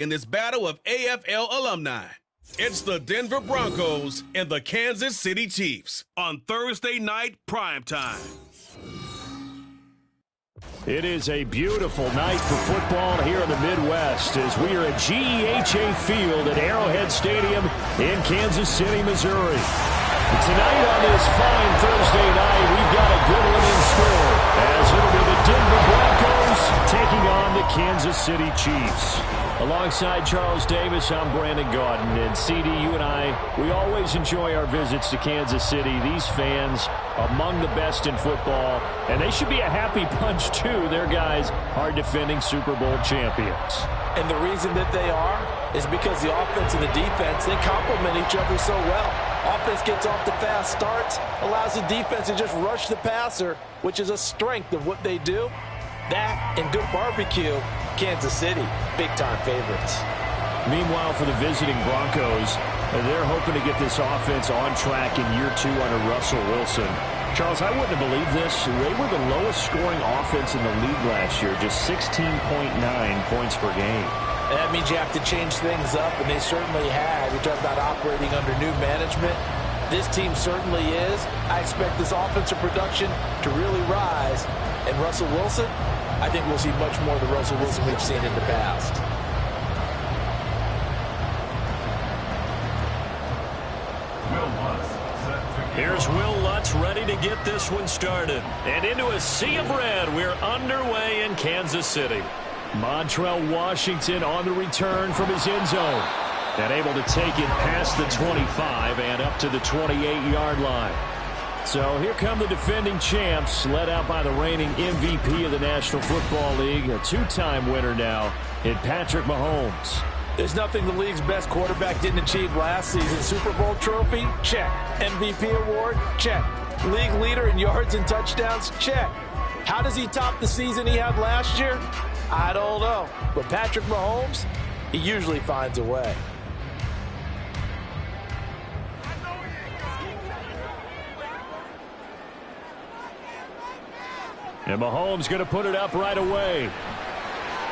in this battle of AFL alumni. It's the Denver Broncos and the Kansas City Chiefs on Thursday night primetime. It is a beautiful night for football here in the Midwest as we are at GEHA Field at Arrowhead Stadium in Kansas City, Missouri. Tonight on this fine Thursday night, we've got a good one in store as it'll be the Denver Broncos taking on the Kansas City Chiefs. Alongside Charles Davis, I'm Brandon Gaudin. And CD, you and I, we always enjoy our visits to Kansas City. These fans, among the best in football, and they should be a happy bunch too. Their guys are defending Super Bowl champions. And the reason that they are is because the offense and the defense, they complement each other so well. Offense gets off the fast starts, allows the defense to just rush the passer, which is a strength of what they do. That and good barbecue, Kansas City, big-time favorites. Meanwhile, for the visiting Broncos, they're hoping to get this offense on track in year 2 under Russell Wilson. Charles, I wouldn't have believed this. They were the lowest-scoring offense in the league last year, just 16.9 points per game. And that means you have to change things up, and they certainly have. You talk about operating under new management. This team certainly is. I expect this offensive production to really rise. And Russell Wilson, I think we'll see much more of the Russell Wilson we've seen in the past. Here's Will Lutz ready to get this one started. And into a sea of red, we're underway in Kansas City. Montrell Washington on the return from his end zone. And able to take it past the 25 and up to the 28-yard line. So here come the defending champs, led out by the reigning MVP of the National Football League, a 2-time winner now in Patrick Mahomes. There's nothing the league's best quarterback didn't achieve last season. Super Bowl trophy? Check. MVP award? Check. League leader in yards and touchdowns? Check. How does he top the season he had last year? I don't know. But Patrick Mahomes, he usually finds a way. And Mahomes going to put it up right away.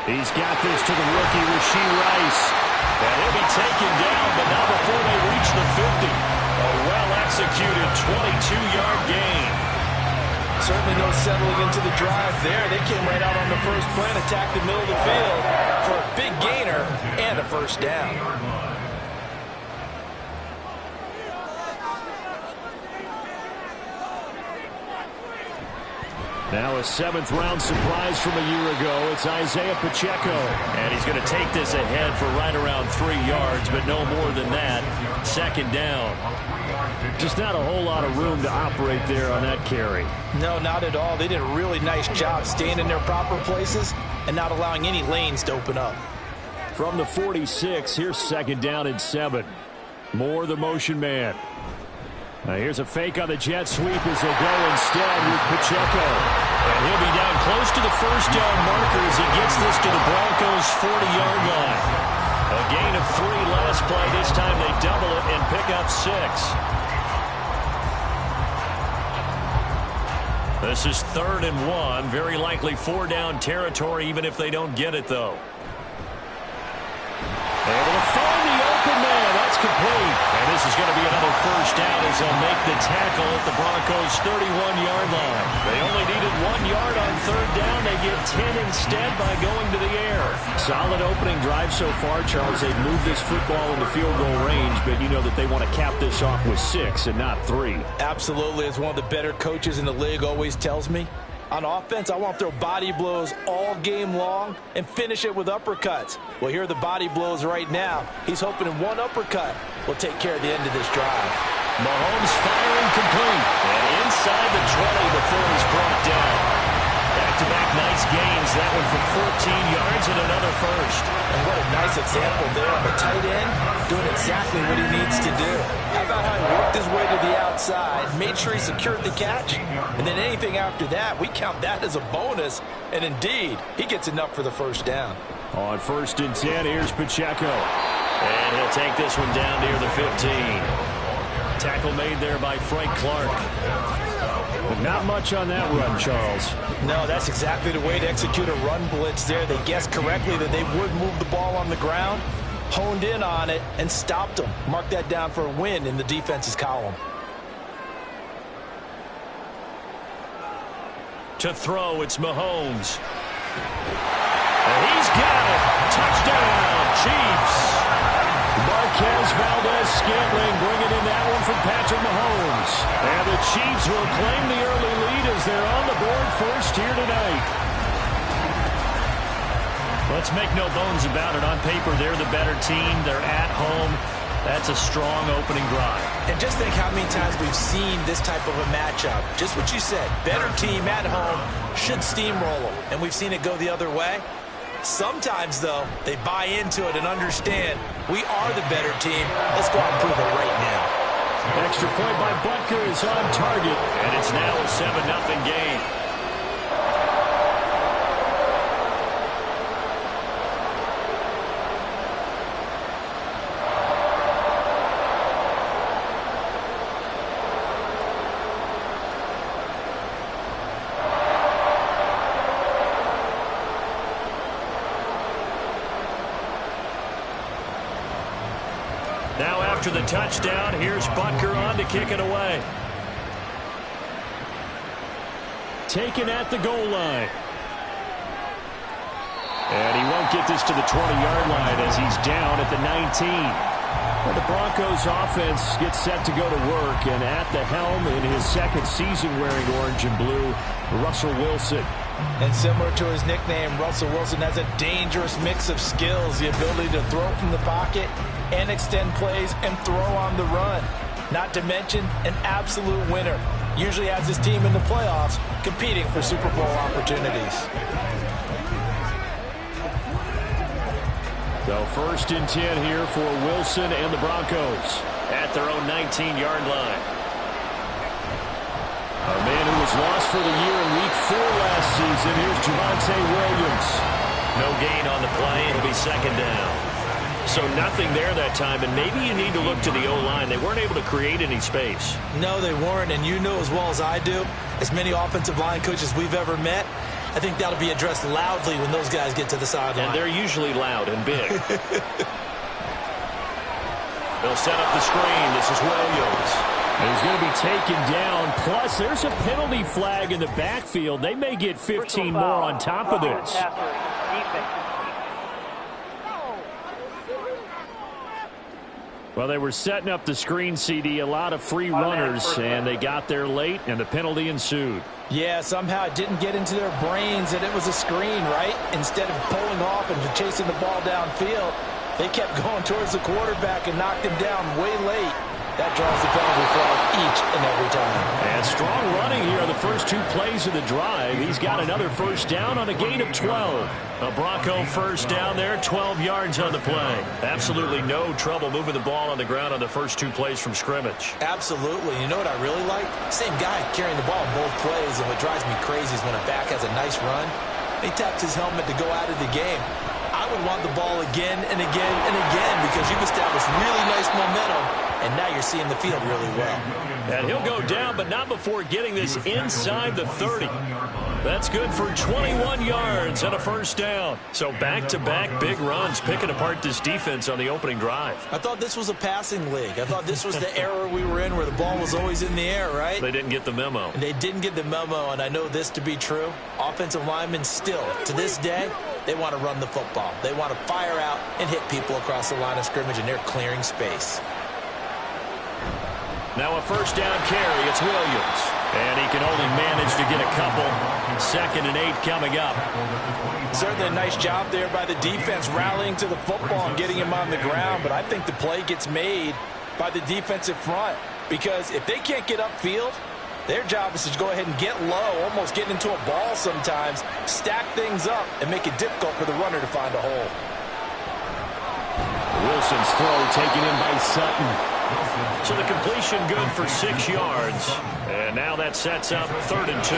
He's got this to the rookie, Rashee Rice. And he'll be taken down, but not before they reach the 50. A well-executed 22-yard gain. Certainly no settling into the drive there. They came right out on the first play and attacked the middle of the field for a big gainer and a first down. Now a 7th-round surprise from a year ago. It's Isaiah Pacheco. And he's going to take this ahead for right around 3 yards, but no more than that. Second down. Just not a whole lot of room to operate there on that carry. No, not at all. They did a really nice job staying in their proper places and not allowing any lanes to open up. From the 46, here's second down and 7. Moore, the motion man. Now here's a fake on the jet sweep as they'll go instead with Pacheco. And he'll be down close to the first down marker as he gets this to the Broncos' 40-yard line. A gain of 3 last play. This time they double it and pick up 6. This is 3rd and 1. Very likely 4-down territory even if they don't get it, though. Able to find the open man. That's complete. And this is going to be another first down as they'll make the tackle at the Broncos' 31-yard line. They only needed 1 yard on 3rd down. They get 10 instead by going to the air. Solid opening drive so far, Charles. They've moved this football into field goal range, but you know that they want to cap this off with 6 and not 3. Absolutely. As one of the better coaches in the league always tells me, on offense, I want to throw body blows all game long and finish it with uppercuts. Well, here are the body blows right now. He's hoping one uppercut will take care of the end of this drive. Mahomes firing complete. And inside the 20 before he's brought down. Back-to-back nice gains. That one for 14 yards and another first. And what a nice example there of a tight end doing exactly what he needs to do. How about how he worked his way to the outside, made sure he secured the catch, and then anything after that, we count that as a bonus. And indeed, he gets enough for the first down. On 1st and 10, here's Pacheco. And he'll take this one down near the 15. Tackle made there by Frank Clark. But not much on that run, Charles. No, that's exactly the way to execute a run blitz there. They guessed correctly that they would move the ball on the ground, honed in on it, and stopped them. Mark that down for a win in the defense's column. To throw, it's Mahomes. And he's got it. Touchdown, Chiefs. Marquez Valdez-Scantling bringing in that one from Patrick Mahomes. And the Chiefs will claim the early lead as they're on the board first here tonight. Let's make no bones about it. On paper, they're the better team. They're at home. That's a strong opening drive. And just think how many times we've seen this type of a matchup. Just what you said. Better team at home should steamroll them. And we've seen it go the other way. Sometimes, though, they buy into it and understand we are the better team. Let's go out and prove it right now. Extra point by Butker is on target. And it's now a 7-0 game. Now after the touchdown, here's Butker on to kick it away. Taken at the goal line. And he won't get this to the 20-yard line as he's down at the 19. Well, the Broncos offense gets set to go to work, and at the helm in his second season wearing orange and blue, Russell Wilson. And similar to his nickname, Russell Wilson has a dangerous mix of skills, the ability to throw from the pocket and extend plays and throw on the run. Not to mention an absolute winner. Usually has his team in the playoffs competing for Super Bowl opportunities. So first and 10 here for Wilson and the Broncos at their own 19-yard line. A man who was lost for the year in Week 4 last season. Here's Javonte Williams. No gain on the play. It'll be second down. So nothing there that time, and maybe you need to look to the O-line. They weren't able to create any space. No, they weren't, and you know as well as I do, as many offensive line coaches we've ever met, I think that'll be addressed loudly when those guys get to the sideline. And they're usually loud and big. They'll set up the screen. This is Williams. He's going to be taken down. Plus, there's a penalty flag in the backfield. They may get 15 more on top of this. Well, they were setting up the screen, CD, a lot of free runners, and they got there late, and the penalty ensued. Yeah, somehow it didn't get into their brains that it was a screen, right? Instead of pulling off and chasing the ball downfield, they kept going towards the quarterback and knocked him down way late. That draws the penalty flag each and every time. And strong running here the first two plays of the drive. He's got another first down on a gain of 12. A Bronco first down there, 12 yards on the play. Absolutely no trouble moving the ball on the ground on the first two plays from scrimmage. Absolutely. You know what I really like? Same guy carrying the ball in both plays, and what drives me crazy is when a back has a nice run, he taps his helmet to go out of the game. I would want the ball again and again and again because you've established really nice momentum, and now you're seeing the field really well. And he'll go down, but not before getting this inside the 30. That's good for 21 yards and a first down. So back-to-back big runs picking apart this defense on the opening drive. I thought this was a passing league. I thought this was the era we were in where the ball was always in the air, right? They didn't get the memo. They didn't get the memo, and I know this to be true. Offensive linemen still, to this day, they want to run the football. They want to fire out and hit people across the line of scrimmage, and they're clearing space. Now a first down carry. It's Williams. And he can only manage to get a couple. 2nd and 8 coming up. Certainly a nice job there by the defense rallying to the football and getting him on the ground. But I think the play gets made by the defensive front. Because if they can't get upfield, their job is to go ahead and get low, almost get into a ball sometimes, stack things up, and make it difficult for the runner to find a hole. Wilson's throw taken in by Sutton. So the completion good for 6 yards. And now that sets up 3rd and 2.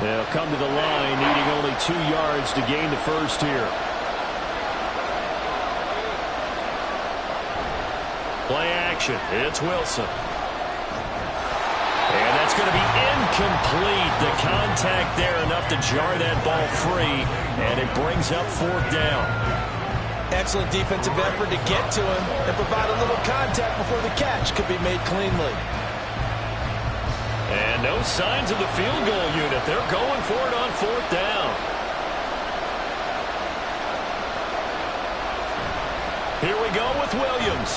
They'll come to the line, needing only 2 yards to gain the first here. action. It's Wilson. And that's going to be incomplete. The contact there enough to jar that ball free, and it brings up 4th down. Excellent defensive effort to get to him and provide a little contact before the catch could be made cleanly. And no signs of the field goal unit. They're going for it on 4th down. Here we go with Williams.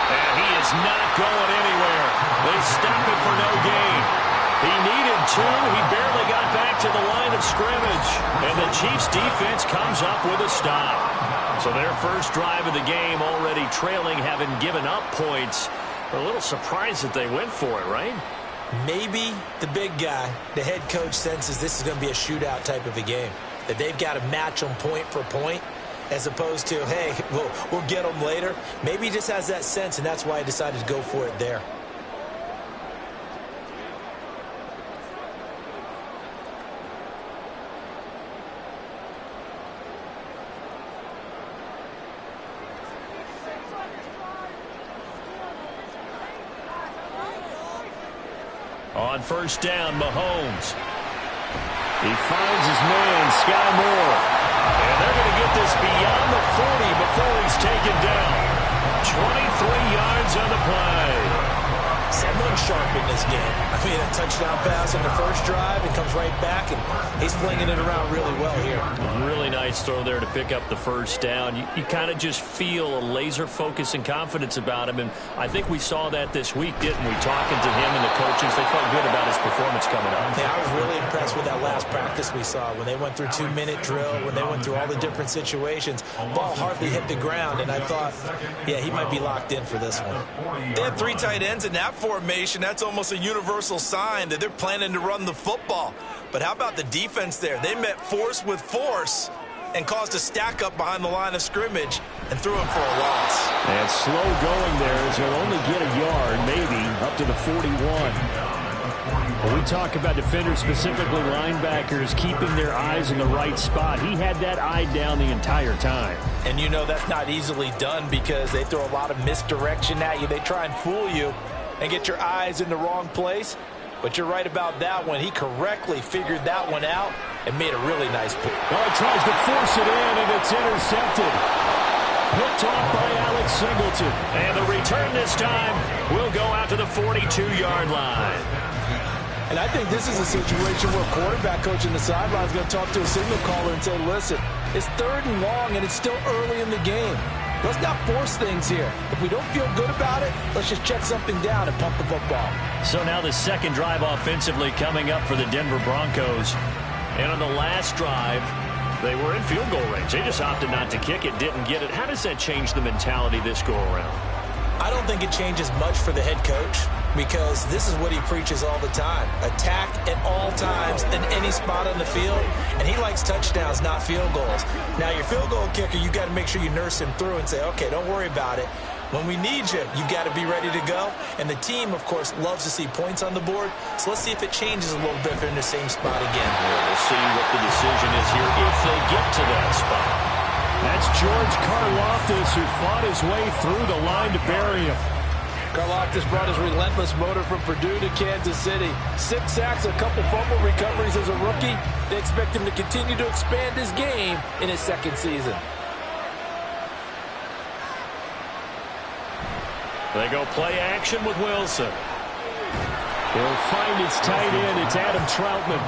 And he is not going anywhere. They stop it for no gain. He needed 2. He barely got back to the line of scrimmage. And the Chiefs defense comes up with a stop. So their first drive of the game already trailing, having given up points. They're a little surprised that they went for it, right? Maybe the big guy, the head coach, senses this is going to be a shootout type of a game. That they've got to match them point for point, as opposed to, hey, we'll get them later. Maybe he just has that sense, and that's why he decided to go for it there. On 1st down, Mahomes. He finds his man, Sky Moore. And they're going to get this beyond the 40 before he's taken down. 23 yards on the play. Someone sharp in this game. I mean, a touchdown pass on the first drive and comes right back, and he's flinging it around really well here. Really nice throw there to pick up the 1st down. You kind of just feel a laser focus and confidence about him, and I think we saw that this week, didn't we? Talking to him and the coaches, they felt good about his performance coming up. Yeah, I was really impressed with that last practice we saw when they went through 2-minute drill, when they went through all the different situations. Ball hardly hit the ground, and I thought, yeah, he might be locked in for this one. They have 3 tight ends in that formation. That's almost a universal sign that they're planning to run the football. But how about the defense there? They met force with force and caused a stack up behind the line of scrimmage and threw him for a loss. And slow going there as he'll only get a yard, maybe, up to the 41. When we talk about defenders, specifically linebackers, keeping their eyes in the right spot, he had that eye down the entire time. And you know that's not easily done because they throw a lot of misdirection at you. They try and fool you and get your eyes in the wrong place. But you're right about that one. He correctly figured that one out and made a really nice play. Well, he tries to force it in, and it's intercepted. Picked off by Alex Singleton. And the return this time will go out to the 42-yard line. And I think this is a situation where a quarterback coach in the sideline is going to talk to a signal caller and say, listen, it's 3rd and long, and it's still early in the game. Let's not force things here. If we don't feel good about it, let's just check something down and pump the football. So now the second drive offensively coming up for the Denver Broncos. And on the last drive, they were in field goal range. They just opted not to kick it, didn't get it. How does that change the mentality this go-around? I don't think it changes much for the head coach because this is what he preaches all the time. Attack at all times in any spot on the field, and he likes touchdowns, not field goals. Now, your field goal kicker, you got to make sure you nurse him through and say, okay, don't worry about it. When we need you, you've got to be ready to go. And the team, of course, loves to see points on the board. So let's see if it changes a little bit if they're in the same spot again. We'll see what the decision is here if they get to that spot. That's George Karlaftis, who fought his way through the line to bury him. Karlaftis brought his relentless motor from Purdue to Kansas City. 6 sacks, a couple fumble recoveries as a rookie. They expect him to continue to expand his game in his 2nd season. They go play action with Wilson. He'll find his tight end. It's Adam Troutman.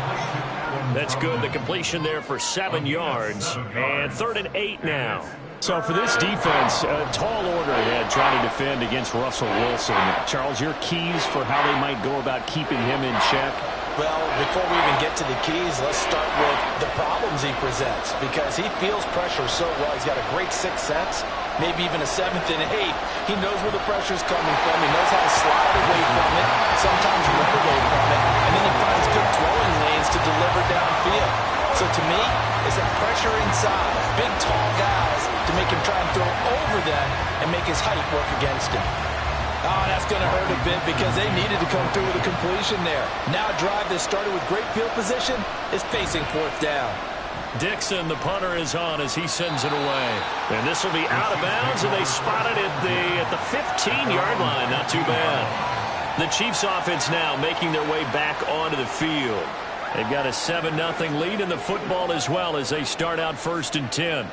That's good. The completion there for 7 yards. And 3rd and 8 now. So for this defense, a tall order ahead trying to defend against Russell Wilson. Charles, your keys for how they might go about keeping him in check? Well, before we even get to the keys, let's start with the problems he presents because he feels pressure so well. He's got a great 6th sense, maybe even a 7th and 8th. He knows where the pressure's coming from. He knows how to slide away from it, sometimes run away from it, and then he finds good throwing lanes to deliver downfield. So to me, it's that pressure inside, big, tall guys to make him try and throw over them and make his height work against him. Oh, that's going to hurt a bit because they needed to come through with a completion there. Now a drive that started with great field position is facing 4th down. Dixon, the punter, is on as he sends it away. And this will be out of bounds, and they spot it at the 15-yard line. Not too bad. The Chiefs offense now making their way back onto the field. They've got a 7-0 lead in the football as well as they start out 1st and 10.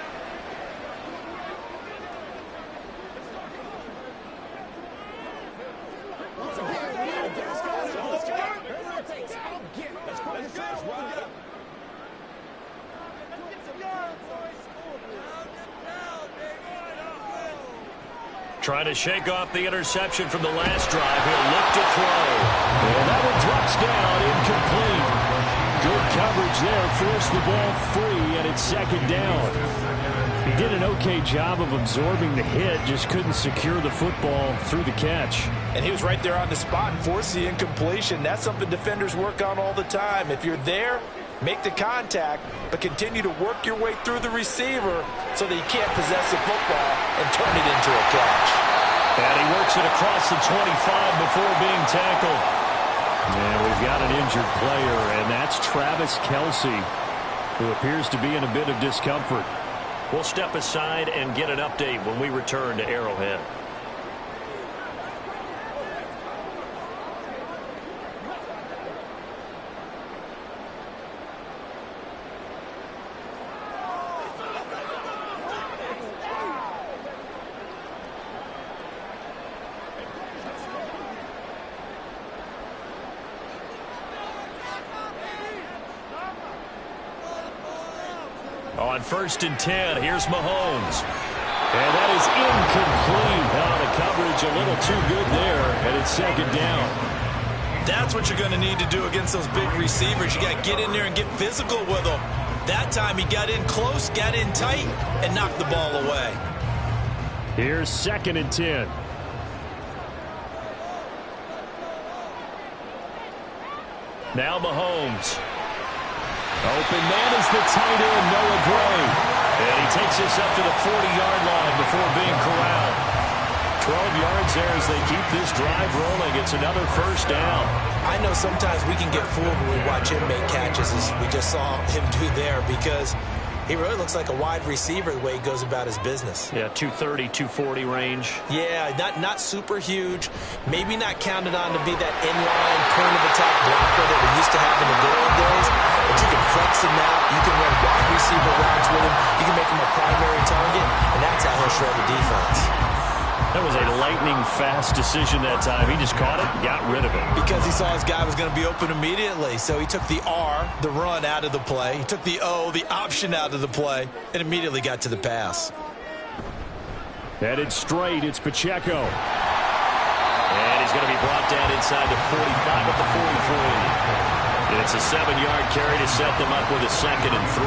Trying to shake off the interception from the last drive. He'll look to throw. And that one drops down, incomplete. Good coverage there. Forced the ball free, and it's 2nd down. He did an okay job of absorbing the hit, just couldn't secure the football through the catch. And he was right there on the spot and forced the incompletion. That's something defenders work on all the time. If you're there, make the contact, but continue to work your way through the receiver so that you can't possess the football and turn it into a catch. And he works it across the 25 before being tackled. And we've got an injured player, and that's Travis Kelce, who appears to be in a bit of discomfort. We'll step aside and get an update when we return to Arrowhead. On 1st and 10, here's Mahomes. And that is incomplete. The coverage a little too good there, and it's 2nd down. That's what you're going to need to do against those big receivers. You got to get in there and get physical with them. That time he got in close, got in tight, and knocked the ball away. Here's 2nd and 10. Now Mahomes. Open man is the tight end, Noah Gray. And he takes us up to the 40-yard line before being corralled. 12 yards there as they keep this drive rolling. It's another 1st down. I know sometimes we can get fooled when we watch him make catches, as we just saw him do there, because he really looks like a wide receiver the way he goes about his business. Yeah, 230, 240 range. Yeah, not super huge. Maybe not counted on to be that inline point-of-attack blocker that we used to have in the good old days. But you can flex him out. You can run wide receiver routes with him. You can make him a primary target, and that's how he'll shred the defense. That was a lightning-fast decision that time. He just caught it and got rid of it. Because he saw his guy was going to be open immediately. So he took the R, the run, out of the play. He took the O, the option, out of the play, and immediately got to the pass. Headed straight, it's Pacheco. And he's going to be brought down inside the 45 at the 43. It's a 7-yard carry to set them up with a 2nd and 3.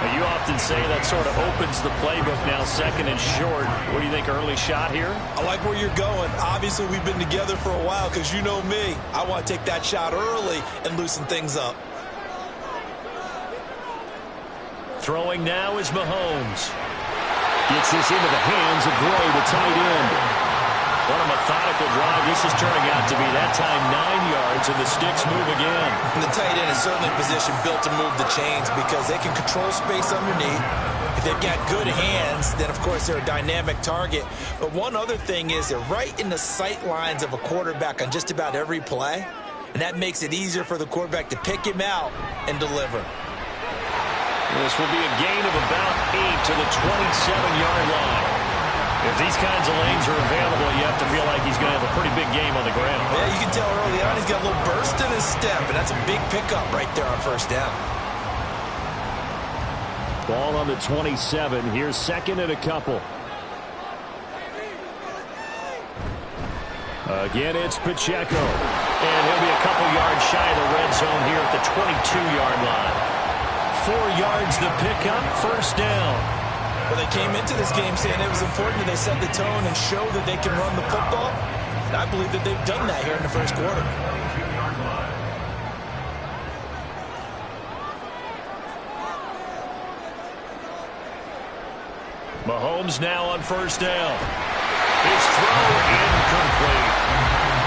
Now, you often say that sort of opens the playbook now, 2nd and short. What do you think, early shot here? I like where you're going. Obviously, we've been together for a while because you know me. I want to take that shot early and loosen things up. Throwing now is Mahomes. Gets this into the hands of Gray, the tight end. What a methodical drive. This is turning out to be, that time, 9 yards, and the sticks move again. And the tight end is certainly in position built to move the chains because they can control space underneath. If they've got good hands, then, of course, they're a dynamic target. But one other thing is they're right in the sight lines of a quarterback on just about every play, and that makes it easier for the quarterback to pick him out and deliver. This will be a gain of about 8 to the 27-yard line. If these kinds of lanes are available, you have to feel like he's going to have a pretty big game on the ground. Yeah, you can tell early on he's got a little burst in his step, and that's a big pickup right there on 1st down. Ball on the 27. Here's 2nd and a couple. Again, it's Pacheco. And he'll be a couple yards shy of the red zone here at the 22-yard line. 4 yards the pickup, 1st down. Well, they came into this game saying it was important that they set the tone and show that they can run the football. And I believe that they've done that here in the 1st quarter. Mahomes now on 1st down. His throw incomplete.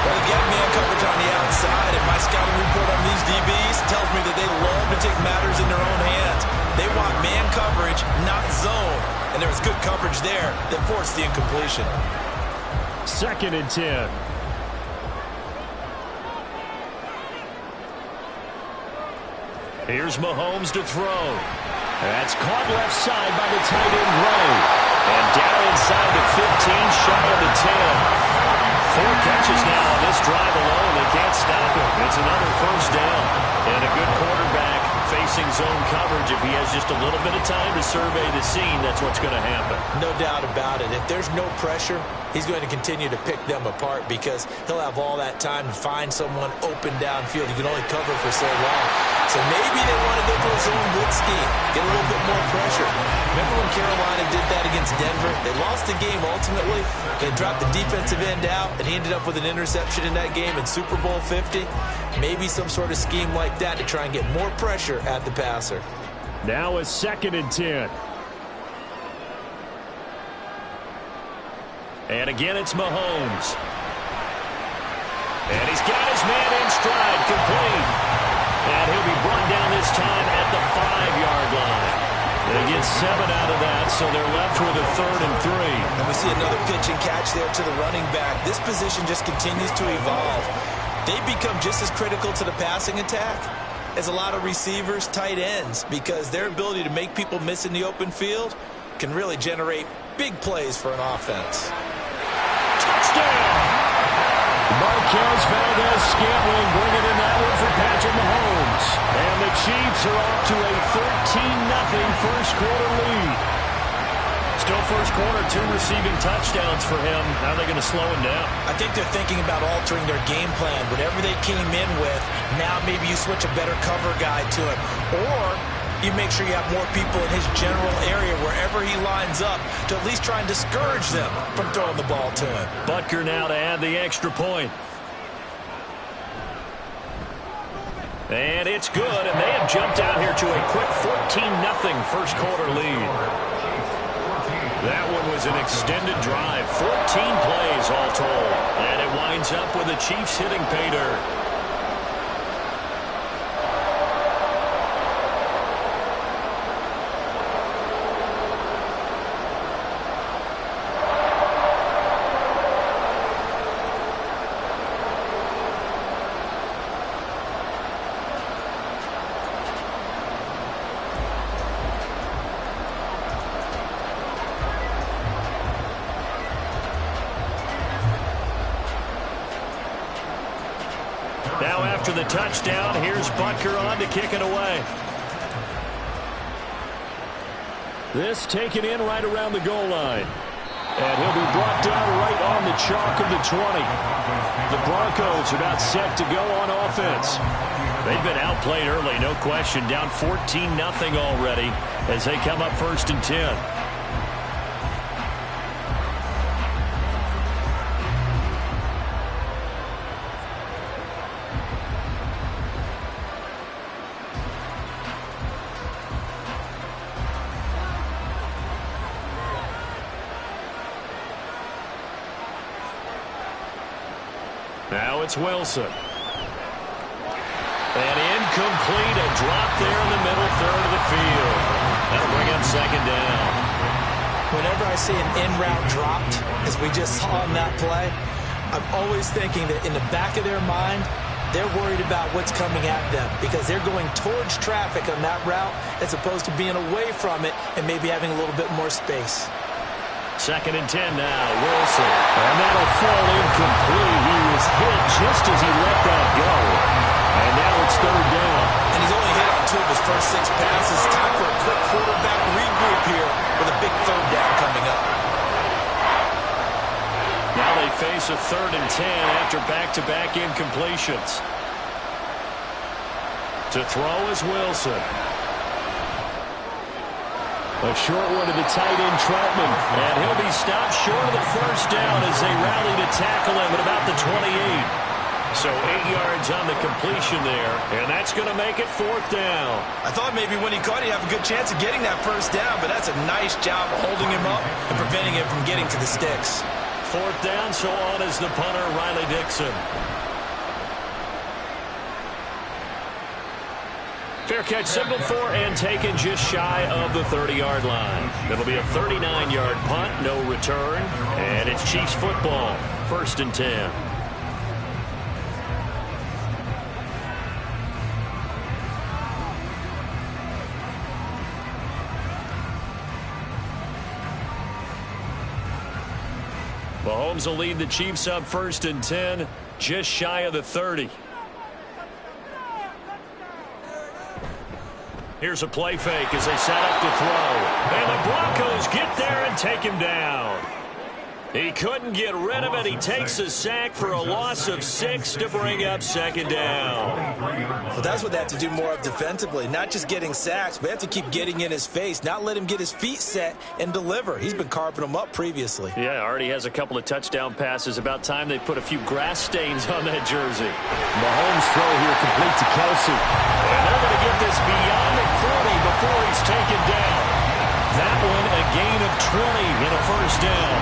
Well, they've got man coverage on the outside, and my scouting report on these DBs tells me that they love to take matters in their own hands. They want man not zone. And there was good coverage there that forced the incompletion. 2nd and 10. Here's Mahomes to throw. That's caught left side by the tight end Ray. And down inside the 15, shy of the 10. 4 catches now on this drive alone. They can't stop him. It's another first down. And a good quarterback facing zone coverage. If he has just a little bit of time to survey the scene, that's what's going to happen. No doubt about it. If there's no pressure, he's going to continue to pick them apart because he'll have all that time to find someone open downfield. He can only cover for so long. So maybe they want to go to a zone blitz scheme, get a little bit more pressure. Remember when Carolina did that against Denver? They lost the game ultimately. They dropped the defensive end out, and he ended up with an interception in that game in Super Bowl 50. Maybe some sort of scheme like that to try and get more pressure at the passer. Now a 2nd and 10. And again, it's Mahomes. And he's got his man in stride, complete. And he'll be brought down this time at the 5-yard line. They get 7 out of that, so they're left with a 3rd and 3. And we see another pitch and catch there to the running back. This position just continues to evolve. They become just as critical to the passing attack as a lot of receivers, tight ends, because their ability to make people miss in the open field can really generate big plays for an offense. Touchdown! Marquez Valdez-Scantling bringing in that one for Patrick Mahomes. And the Chiefs are off to a 13-0 first-quarter lead. Still first quarter, 2 receiving touchdowns for him. How are they going to slow him down? I think they're thinking about altering their game plan. Whatever they came in with, now maybe you switch a better cover guy to him. Or you make sure you have more people in his general area wherever he lines up to at least try and discourage them from throwing the ball to him. Butker now to add the extra point. And it's good, and they have jumped out here to a quick 14-0 first quarter lead. That one was an extended drive, 14 plays all told. And it winds up with the Chiefs hitting pay dirt. Now after the touchdown, here's Butker on to kick it away. This taken in right around the goal line. And he'll be brought down right on the chalk of the 20. The Broncos are not set to go on offense. They've been outplayed early, no question. Down 14-0 already as they come up 1st and 10. Now it's Wilson. And incomplete, a drop there in the middle third of the field. That'll bring up 2nd down. Whenever I see an in-route dropped, as we just saw on that play, I'm always thinking that in the back of their mind, they're worried about what's coming at them because they're going towards traffic on that route as opposed to being away from it and maybe having a little bit more space. 2nd and 10 now, Wilson. And that'll fall incomplete. He was hit just as he let that go. And now it's 3rd down. And he's only hit on 2 of his first 6 passes. Time for a quick quarterback regroup here with a big 3rd down coming up. Now they face a 3rd and 10 after back-to-back incompletions. To throw is Wilson. A short one to the tight end, Troutman. And he'll be stopped short of the first down as they rally to tackle him at about the 28. So 8 yards on the completion there. And that's going to make it 4th down. I thought maybe when he caught it, he'd have a good chance of getting that first down, but that's a nice job of holding him up and preventing him from getting to the sticks. 4th down, so on is the punter, Riley Dixon. Fair catch signaled for and taken just shy of the 30-yard line. It'll be a 39-yard punt, no return, and it's Chiefs football, 1st and 10. Mahomes will lead the Chiefs up 1st and 10, just shy of the 30. Here's a play fake as they set up to throw. And the Broncos get there and take him down. He couldn't get rid of it. He takes a sack for a loss of 6 to bring up 2nd down. Well, that's what they have to do more of defensively. Not just getting sacks, but they have to keep getting in his face, not let him get his feet set and deliver. He's been carving them up previously. Yeah, already has a couple of touchdown passes. About time they put a few grass stains on that jersey. Mahomes throw here complete to Kelsey. And they're going to get this beyond the 40 before he's taken down. That one a gain of 20 in a 1st down.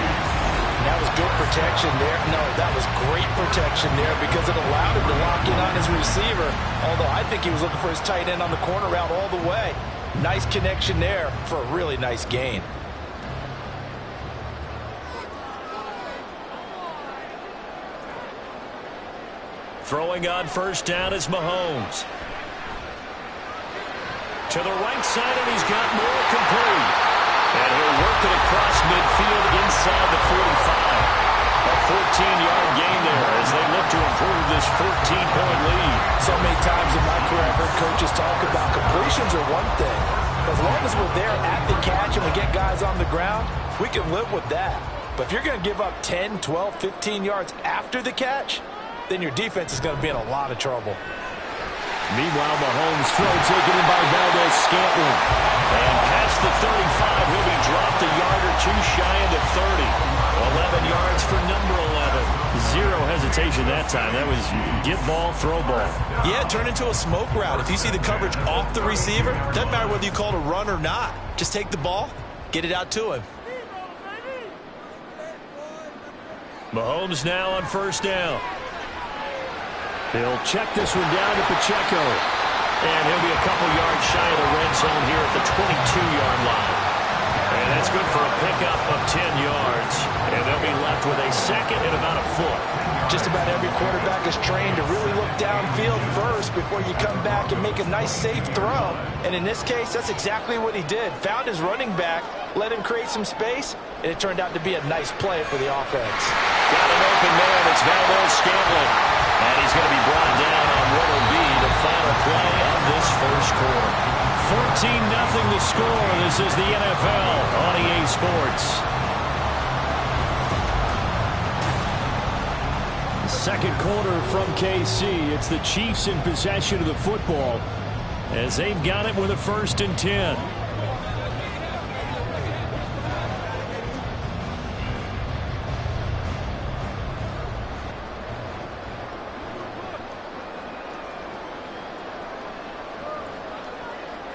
That was good protection there. No, that was great protection there because it allowed him to lock in on his receiver. Although I think he was looking for his tight end on the corner route all the way. Nice connection there for a really nice gain. Throwing on 1st down is Mahomes. To the right side, and he's got more complete. And he'll work it across midfield inside the 45. A 14-yard gain there as they look to improve this 14-point lead. So many times in my career I've heard coaches talk about completions are one thing. As long as we're there at the catch and we get guys on the ground, we can live with that. But if you're going to give up 10, 12, 15 yards after the catch, then your defense is going to be in a lot of trouble. Meanwhile, Mahomes throw taken in by Valdes-Scantling. And past the 35, he'll be dropped a yard or 2 shy of the 30. 11 yards for number 11. Zero hesitation that time. That was get ball, throw ball. Yeah, turn into a smoke route. If you see the coverage off the receiver, doesn't matter whether you call it a run or not. Just take the ball, get it out to him. Mahomes now on 1st down. He'll check this one down to Pacheco. And he'll be a couple yards shy of the red zone here at the 22-yard line. And that's good for a pickup of 10 yards. And they'll be left with a 2nd and about a foot. Just about every quarterback is trained to really look downfield first before you come back and make a nice, safe throw. And in this case, that's exactly what he did. Found his running back, let him create some space, and it turned out to be a nice play for the offense. Got an open man. It's Valdes-Scantling. And he's going to be brought down on what will be the final play of this 1st quarter. 14-0 the score. This is the NFL on EA Sports. Second quarter from KC. It's the Chiefs in possession of the football as they've got it with a 1st and 10.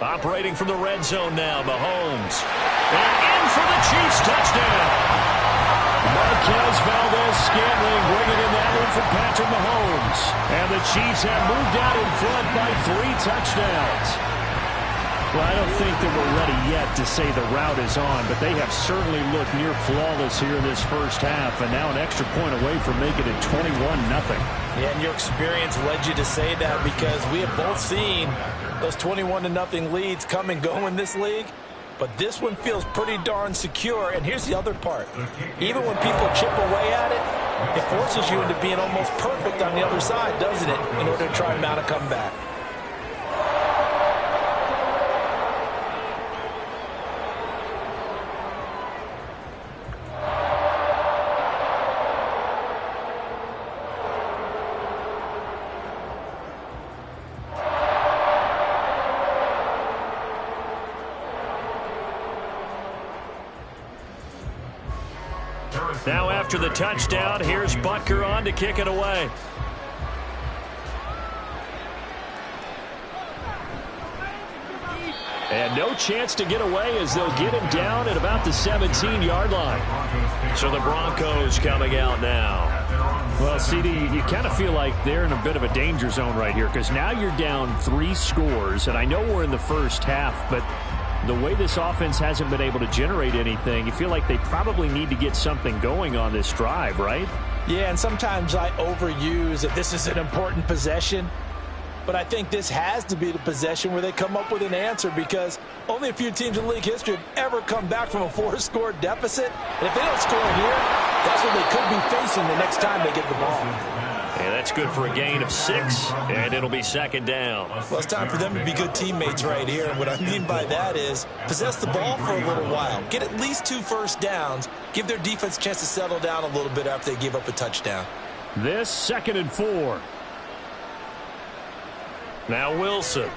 Operating from the red zone now, Mahomes. And in for the Chiefs touchdown. Marquez Valdes-Scantling bringing in that one from Patrick Mahomes. And the Chiefs have moved out in front by 3 touchdowns. Well, I don't think that we're ready yet to say the route is on, but they have certainly looked near flawless here in this 1st half, and now an extra point away from making it 21-0. Yeah, and your experience led you to say that because we have both seen those 21-0 leads come and go in this league. But this one feels pretty darn secure. And here's the other part. Even when people chip away at it, it forces you into being almost perfect on the other side, doesn't it, in order to try and mount a comeback. Now after the touchdown, here's Butker on to kick it away. And no chance to get away as they'll get him down at about the 17-yard line. So the Broncos coming out now. Well, CD, you kind of feel like they're in a bit of a danger zone right here because now you're down 3 scores, and I know we're in the first half, but the way this offense hasn't been able to generate anything, you feel like they probably need to get something going on this drive, right? Yeah, and sometimes I overuse that this is an important possession, but I think this has to be the possession where they come up with an answer because only a few teams in league history have ever come back from a 4-score deficit. And if they don't score here, that's what they could be facing the next time they get the ball. And that's good for a gain of 6, and it'll be second down. Well, it's time for them to be good teammates right here. And what I mean by that is possess the ball for a little while. Get at least 2 first downs. Give their defense a chance to settle down a little bit after they give up a touchdown. This 2nd and 4. Now Wilson.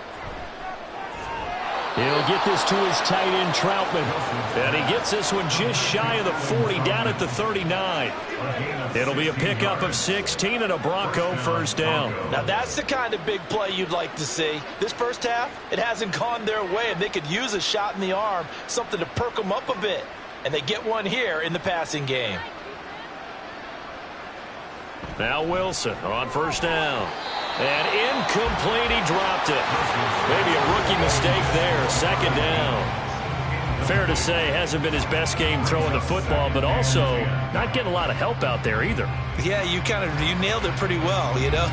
He'll get this to his tight end, Troutman. And he gets this one just shy of the 40, down at the 39. It'll be a pickup of 16 and a Bronco first down. Now that's the kind of big play you'd like to see. This first half, it hasn't gone their way, and they could use a shot in the arm, something to perk them up a bit. And they get one here in the passing game. Now Wilson on first down. And incomplete, he dropped it. Maybe a rookie mistake there, second down. Fair to say, hasn't been his best game throwing the football, but also not getting a lot of help out there either. Yeah, you nailed it pretty well, you know.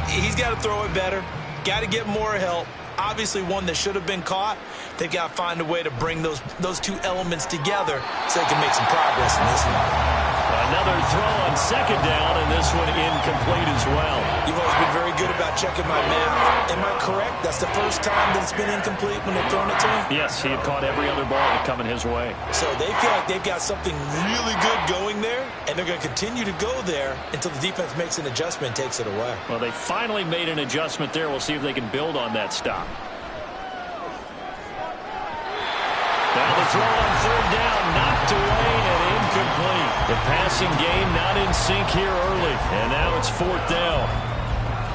He's got to throw it better, got to get more help. Obviously one that should have been caught. They've got to find a way to bring those 2 elements together so they can make some progress in this one. Another throw on second down, and this one incomplete as well. You've always been very good about checking my math. Am I correct? That's the first time that it's been incomplete when they've thrown it to him? Yes, he had caught every other ball coming his way. So they feel like they've got something really good going there, and they're going to continue to go there until the defense makes an adjustment and takes it away. Well, they finally made an adjustment there. We'll see if they can build on that stop. Now the throw on third down, knocked away and incomplete. The passing game not in sync here early, and now it's 4th down.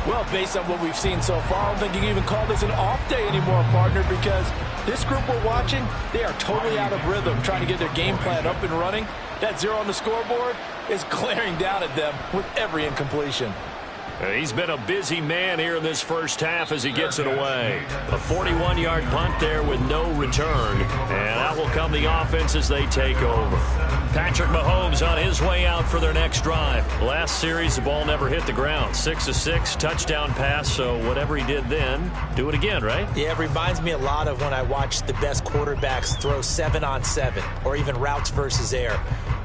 Well, based on what we've seen so far, I don't think you can even call this an off day anymore, partner, because this group we're watching, they are totally out of rhythm, trying to get their game plan up and running. That 0 on the scoreboard is glaring down at them with every incompletion. He's been a busy man here in this first half as he gets it away. A 41-yard punt there with no return. And out will come the offense as they take over. Patrick Mahomes on his way out for their next drive. Last series, the ball never hit the ground. 6 of 6, touchdown pass, so whatever he did then, do it again, right? Yeah, it reminds me a lot of when I watch the best quarterbacks throw 7-on-7 or even routes versus air.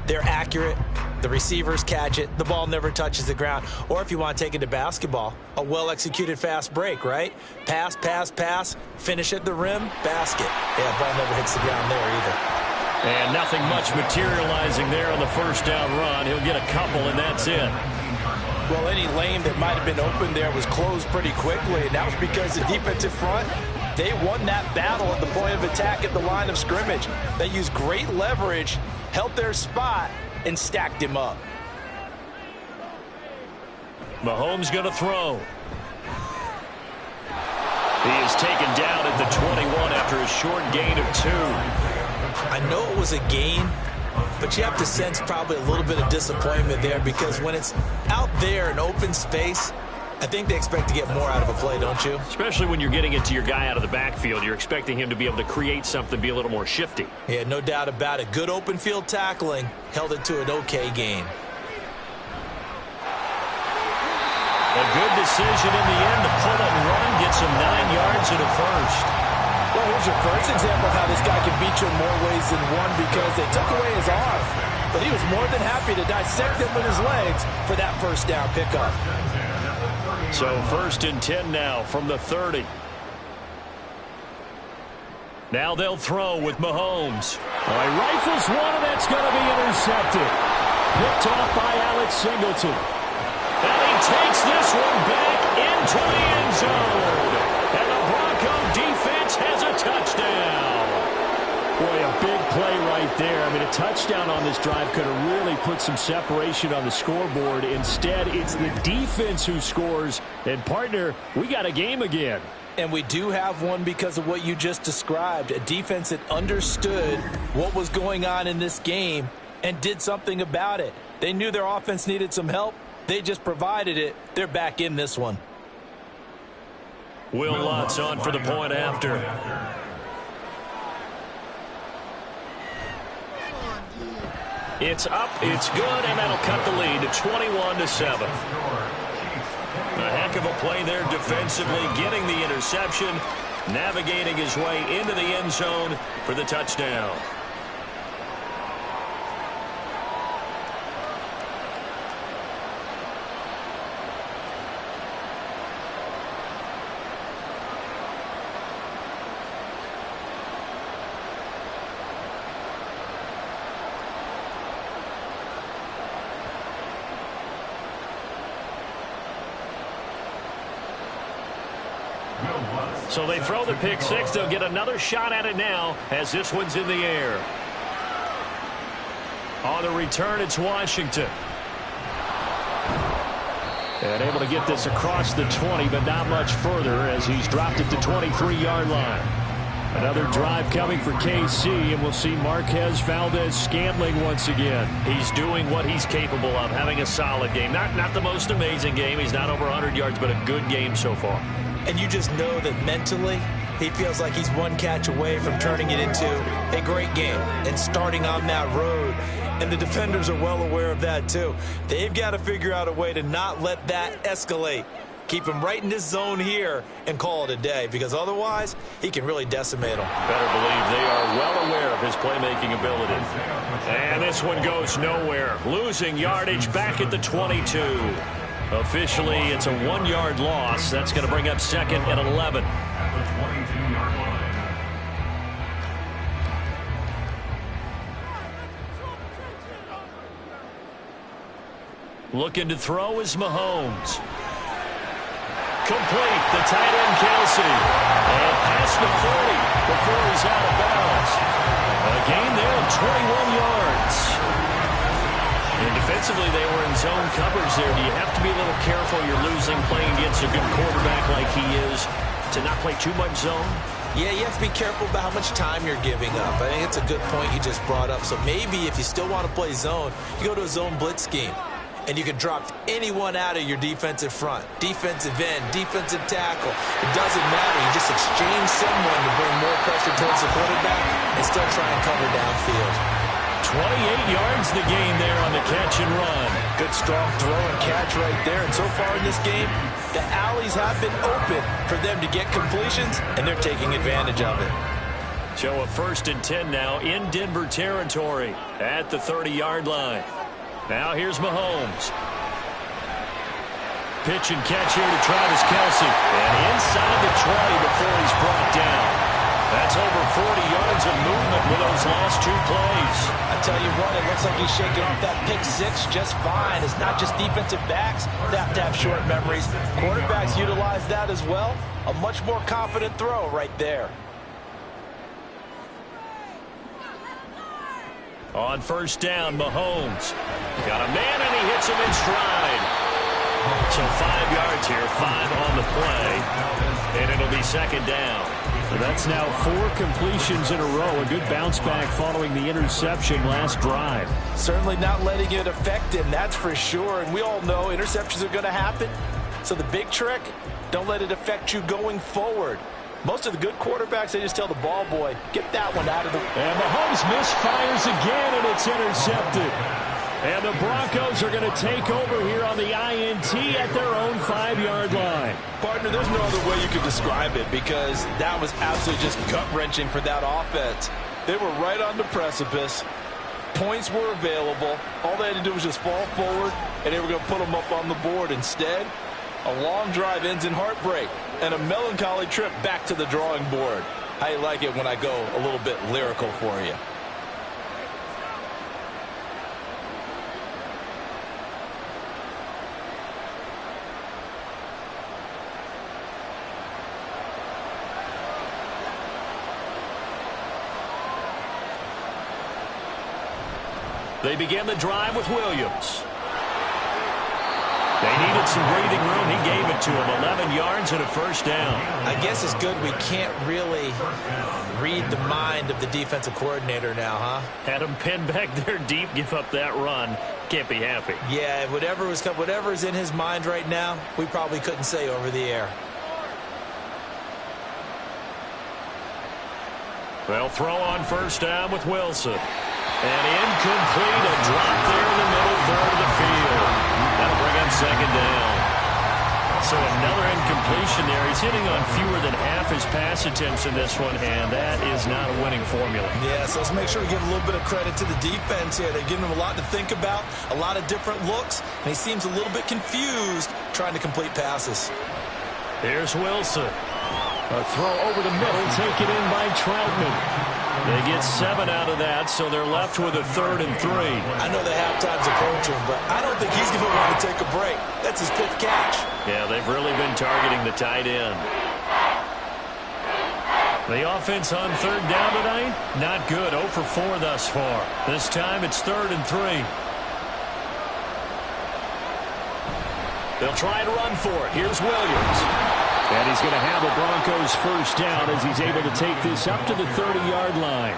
They're accurate. The receivers catch it. The ball never touches the ground. Or if you want to take it to basketball, a well-executed fast break, right? Pass, pass, pass, finish at the rim, basket. Yeah, ball never hits the ground there either. And nothing much materializing there on the first down run. He'll get a couple, and that's it. Well, any lane that might have been open there was closed pretty quickly, and that was because the defensive front, they won that battle at the point of attack at the line of scrimmage. They used great leverage, held their spot, and stacked him up. Mahomes going to throw. He is taken down at the 21 after a short gain of 2. I know it was a gain, but you have to sense probably a little bit of disappointment there because when it's out there in open space, I think they expect to get more out of a play, don't you? Especially when you're getting it to your guy out of the backfield. You're expecting him to be able to create something, be a little more shifty. Yeah, no doubt about it. Good open field tackling held it to an okay gain. A good decision in the end to pull and run, gets him 9 yards and a first. Well, here's your first example of how this guy can beat you in more ways than one because they took away his arm. But he was more than happy to dissect him with his legs for that first down pickup. So 1st and 10 now from the 30. Now they'll throw with Mahomes. All right, rifles one, and that's going to be intercepted. Picked off by Alex Singleton. And he takes this one back into the end zone. And the Bronco defense has a touchdown. Boy, a big play right there. I mean, a touchdown on this drive could have really put some separation on the scoreboard. Instead, it's the defense who scores. And, partner, we got a game again. And we do have one because of what you just described. A defense that understood what was going on in this game and did something about it. They knew their offense needed some help. They just provided it. They're back in this one. Will Lutz on for the point after. It's up, it's good, and that'll cut the lead to 21-7. A heck of a play there defensively, getting the interception, navigating his way into the end zone for the touchdown. So they throw the pick six. They'll get another shot at it now as this one's in the air. On the return, it's Washington. And able to get this across the 20, but not much further as he's dropped it to 23-yard line. Another drive coming for KC, and we'll see Marquez Valdez-Scantling once again. He's doing what he's capable of, having a solid game. Not the most amazing game. He's not over 100 yards, but a good game so far. And you just know that mentally he feels like he's one catch away from turning it into a great game and starting on that road. And the defenders are well aware of that too. They've got to figure out a way to not let that escalate. Keep him right in this zone here and call it a day, because otherwise he can really decimate them. Better believe they are well aware of his playmaking ability. And this one goes nowhere. Losing yardage back at the 22. Officially, it's a 1-yard loss. That's going to bring up second and 11. Looking to throw is Mahomes. Complete, the tight end Kelsey. And past the 40 before he's out of bounds. A gain there of 21 yards. And defensively, they were in zone coverage there. Do you have to be a little careful? You're losing playing against a good quarterback like he is to not play too much zone? Yeah, you have to be careful about how much time you're giving up. I think it's a good point you just brought up. So maybe if you still want to play zone, you go to a zone blitz scheme. And you can drop anyone out of your defensive front. Defensive end, defensive tackle. It doesn't matter. You just exchange someone to bring more pressure towards the quarterback and still try and cover downfield. 28 yards the gain there on the catch and run. Good strong throw and catch right there. And so far in this game, the alleys have been open for them to get completions, and they're taking advantage of it. So a 1st and 10 now in Denver territory at the 30-yard line. Now here's Mahomes. Pitch and catch here to Travis Kelce. And inside the 20 before he's brought down. That's over 40 yards of movement with those last 2 plays. I tell you what, it looks like he's shaking off that pick six just fine. It's not just defensive backs that have to have short memories. Quarterbacks utilize that as well. A much more confident throw right there. On 1st down, Mahomes. Got a man, and he hits him in stride. So 5 yards here, 5 on the play. And it'll be 2nd down. So that's now 4 completions in a row. A good bounce back following the interception last drive. Certainly not letting it affect him, that's for sure. And we all know interceptions are going to happen. So the big trick, don't let it affect you going forward. Most of the good quarterbacks, they just tell the ball boy, get that one out of the... And Mahomes misfires again, and it's intercepted. And the Broncos are going to take over here on the INT at their own 5-yard line. Partner, there's no other way you could describe it, because that was absolutely just gut-wrenching for that offense. They were right on the precipice. Points were available. All they had to do was just fall forward, and they were going to put them up on the board. Instead, a long drive ends in heartbreak and a melancholy trip back to the drawing board. I like it when I go a little bit lyrical for you. They begin the drive with Williams. They need a wanted some breathing room. He gave it to him. 11 yards and a first down. I guess it's good we can't really read the mind of the defensive coordinator now, huh? Had him pinned back there deep, give up that run. Can't be happy. Yeah, whatever's in his mind right now, we probably couldn't say over the air. Well, throw on first down with Wilson. And incomplete, a drop there in the middle third of the field. That'll bring him second down. So another incompletion there. He's hitting on fewer than half his pass attempts in this one, and that is not a winning formula. Yeah, so let's make sure we give a little bit of credit to the defense here. They're giving him a lot to think about, a lot of different looks, and he seems a little bit confused trying to complete passes. Here's Wilson. A throw over the middle, taken in by Troutman. They get 7 out of that, so they're left with a 3rd and 3. I know the halftime's approaching, but I don't think he's going to want to take a break. That's his 5th catch. Yeah, they've really been targeting the tight end. The offense on 3rd down tonight, not good. 0 for 4 thus far. This time it's 3rd and 3. They'll try and run for it. Here's Williams. And he's going to have a Broncos first down as he's able to take this up to the 30-yard line.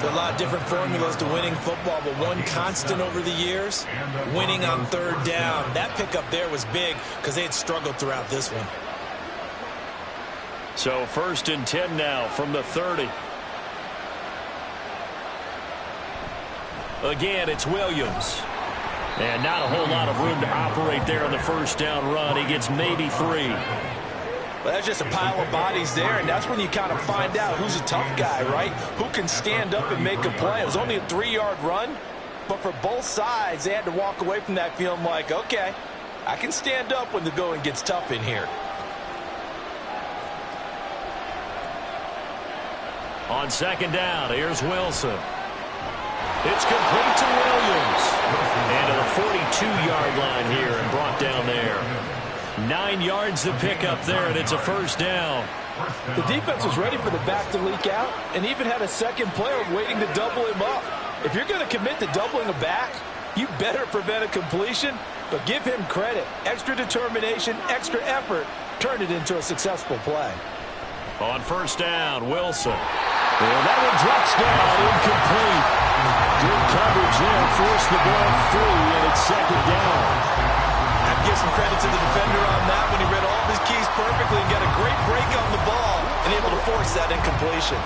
There are a lot of different formulas to winning football, but one constant over the years, winning on 3rd down. That pickup there was big because they had struggled throughout this one. So 1st and 10 now from the 30. Again, it's Williams. And not a whole lot of room to operate there on the first down run. He gets maybe 3. Well, that's just a pile of bodies there, and that's when you kind of find out who's a tough guy, right? Who can stand up and make a play. It was only a 3-yard run, but for both sides, they had to walk away from that feeling like, okay, I can stand up when the going gets tough in here. On 2nd down, here's Wilson. It's complete to Williams. And to the 42-yard line here and brought down there. 9 yards to pick up there, and it's a first down. The defense was ready for the back to leak out and even had a second player waiting to double him up. If you're going to commit to doubling a back, you better prevent a completion, but give him credit. Extra determination, extra effort, turn it into a successful play. On first down, Wilson. And that one drops down, incomplete. Good coverage there, forced the ball free, and it's 2nd down. I have to give some credit to the defender on that when he read all of his keys perfectly and got a great break on the ball and able to force that incompletion.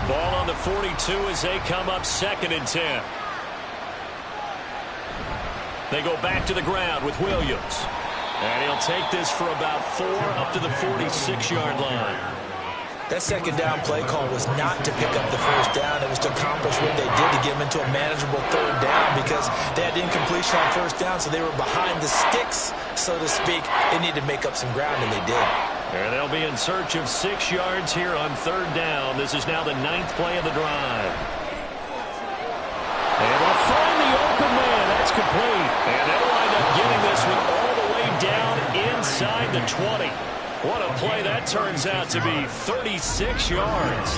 Ball on the 42 as they come up 2nd and 10. They go back to the ground with Williams. And he'll take this for about 4 up to the 46-yard line. That 2nd down play call was not to pick up the first down. It was to accomplish what they did to get them into a manageable 3rd down because they had incompletion on first down, so they were behind the sticks, so to speak. They needed to make up some ground, and they did. And they'll be in search of 6 yards here on 3rd down. This is now the 9th play of the drive. And they'll find the open man. That's complete. And they'll wind up getting this one all the way down inside the 20. What a play that turns out to be, 36 yards.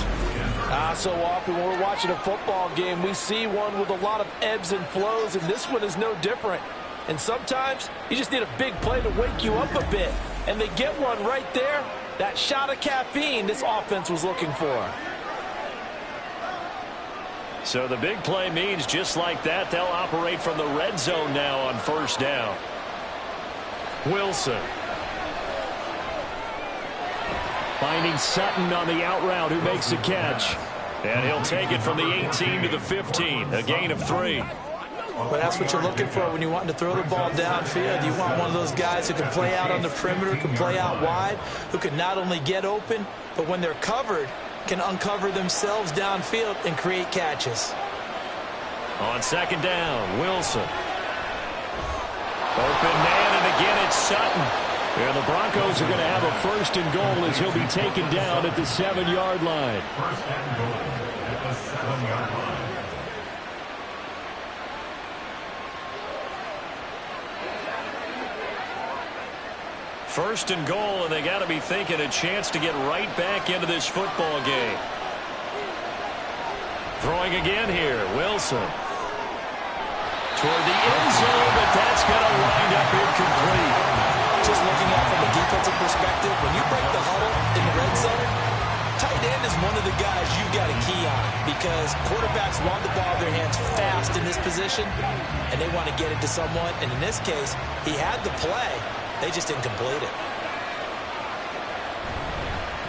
So often when we're watching a football game, we see one with a lot of ebbs and flows, and this one is no different. And sometimes you just need a big play to wake you up a bit. And they get one right there. That shot of caffeine this offense was looking for. So the big play means just like that, they'll operate from the red zone now on first down. Wilson. Finding Sutton on the out route, who makes the catch. And he'll take it from the 18 to the 15, a gain of 3. Well, that's what you're looking for when you want to throw the ball downfield. You want one of those guys who can play out on the perimeter, can play out wide, who can not only get open, but when they're covered, can uncover themselves downfield and create catches. On 2nd down, Wilson. Open man, and again it's Sutton. And the Broncos are going to have a 1st and goal as he'll be taken down at the 7-yard line. First and goal, and they got to be thinking a chance to get right back into this football game. Throwing again here, Wilson. Toward the end zone, but that's going to wind up incomplete. Just looking at it from a defensive perspective, when you break the huddle in the red zone, tight end is one of the guys you've got to key on because quarterbacks want the ball in their hands fast in this position, and they want to get it to someone. And in this case, he had the play. They just didn't complete it.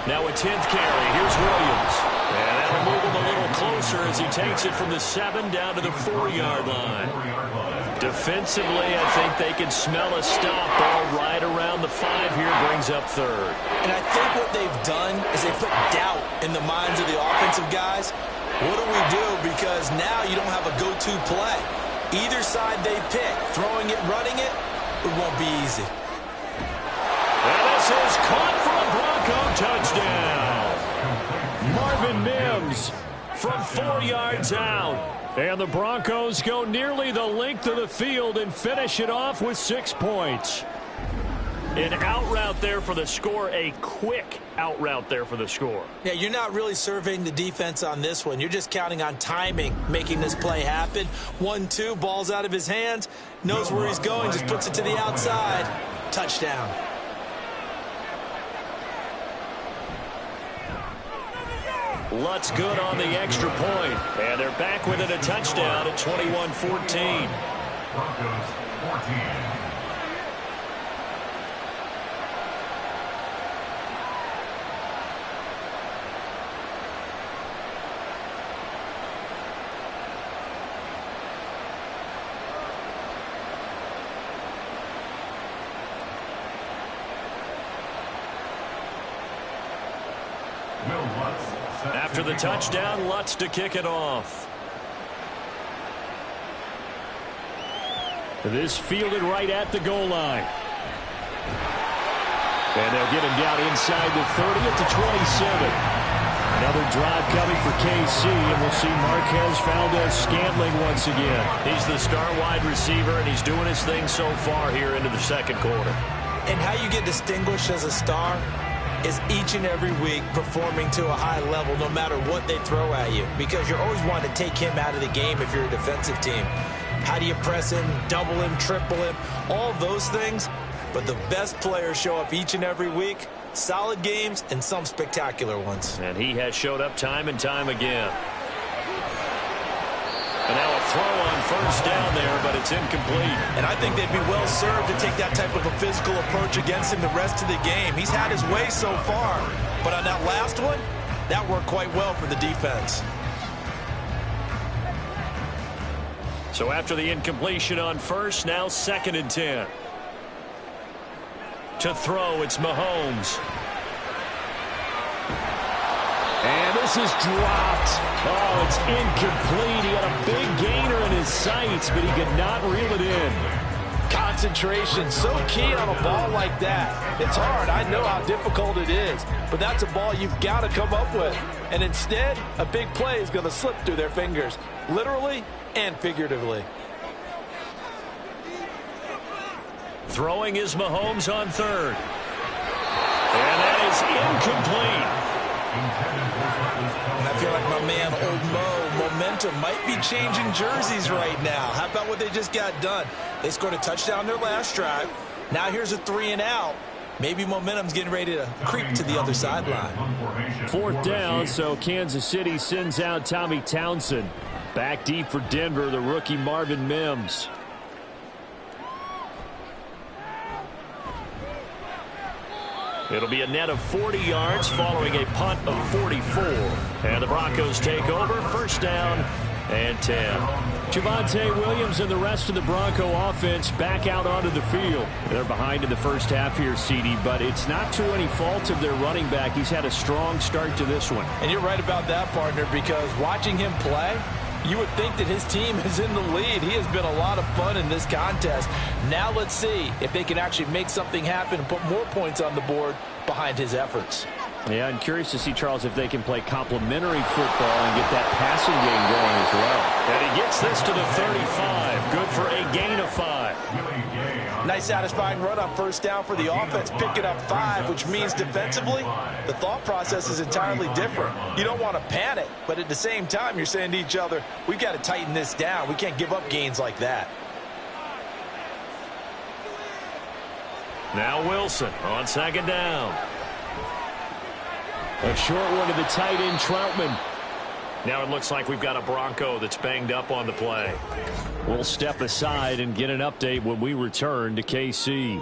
Now a 10th carry. Here's Williams. And that'll move him a little closer as he takes it from the 7 down to the 4-yard line. Defensively, I think they can smell a stop ball right around the 5 here. Brings up 3rd. And I think what they've done is they put doubt in the minds of the offensive guys. What do we do? Because now you don't have a go-to play. Either side they pick, throwing it, running it, it won't be easy. And this is caught for a Bronco touchdown. Marvin Mims from 4 yards out. And the Broncos go nearly the length of the field and finish it off with 6 points. An out route there for the score, a quick out route there for the score. Yeah, you're not really surveying the defense on this one. You're just counting on timing, making this play happen. 1-2, ball's out of his hands, knows where he's going, just puts it to the outside. Touchdown. Lutz good on the extra point. And they're back within a touchdown at 21-14. Broncos 14. After the touchdown, Lutz to kick it off. This fielded right at the goal line. And they'll get him down inside the 30 at the 27. Another drive coming for KC, and we'll see Marquez Valdez-Scantling once again. He's the star wide receiver, and he's doing his thing so far here into the second quarter. And how you get distinguished as a star is each and every week performing to a high level no matter what they throw at you, because you're always wanting to take him out of the game if you're a defensive team. How do you press him, double him, triple him, all those things? But the best players show up each and every week, solid games and some spectacular ones. And he has showed up time and time again. And now a throw on first down there, but it's incomplete. And I think they'd be well served to take that type of a physical approach against him the rest of the game. He's had his way so far, but on that last one, that worked quite well for the defense. So after the incompletion on first, now 2nd and 10. To throw, it's Mahomes. And this is dropped. Oh, it's incomplete. He had a big gainer in his sights, but he could not reel it in. Concentration, so key on a ball like that. It's hard. I know how difficult it is, but that's a ball you've got to come up with. And instead, a big play is going to slip through their fingers, literally and figuratively. Throwing is Mahomes on 3rd. And that is incomplete. And I feel like my man, Old Mo, momentum might be changing jerseys right now. How about what they just got done? They scored a touchdown their last drive. Now here's a 3 and out. Maybe momentum's getting ready to creep to the other sideline. 4th down, so Kansas City sends out Tommy Townsend. Back deep for Denver, the rookie Marvin Mims. It'll be a net of 40 yards following a punt of 44. And the Broncos take over, 1st down and 10. Javonte Williams and the rest of the Bronco offense back out onto the field. They're behind in the first half here, CD, but it's not to any fault of their running back. He's had a strong start to this one. And you're right about that, partner, because watching him play, you would think that his team is in the lead. He has been a lot of fun in this contest. Now let's see if they can actually make something happen and put more points on the board behind his efforts. Yeah, I'm curious to see, Charles, if they can play complementary football and get that passing game going as well. And he gets this to the 35. Good for a gain of 5. Nice satisfying run on first down for the offense, picking up 5, which means defensively, the thought process is entirely different. You don't want to panic, but at the same time, you're saying to each other, we've got to tighten this down. We can't give up gains like that. Now Wilson on second down. A short one to the tight end, Troutman. Now it looks like we've got a Bronco that's banged up on the play. We'll step aside and get an update when we return to KC.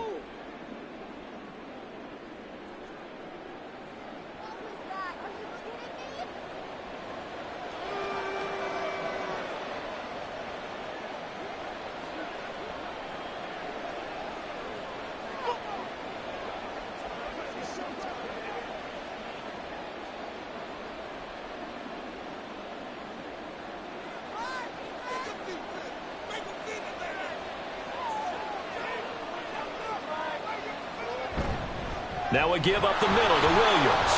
Now we give up the middle to Williams.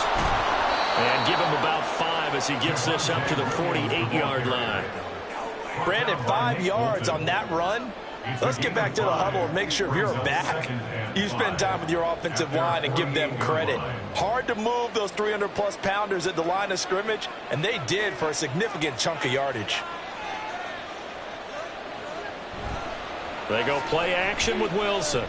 And give him about 5 as he gets this up to the 48-yard line. Brandon, 5 yards on that run. Let's get back to the huddle and make sure you're back. You spend time with your offensive line and give them credit. Hard to move those 300-plus pounders at the line of scrimmage, and they did for a significant chunk of yardage. They go play action with Wilson.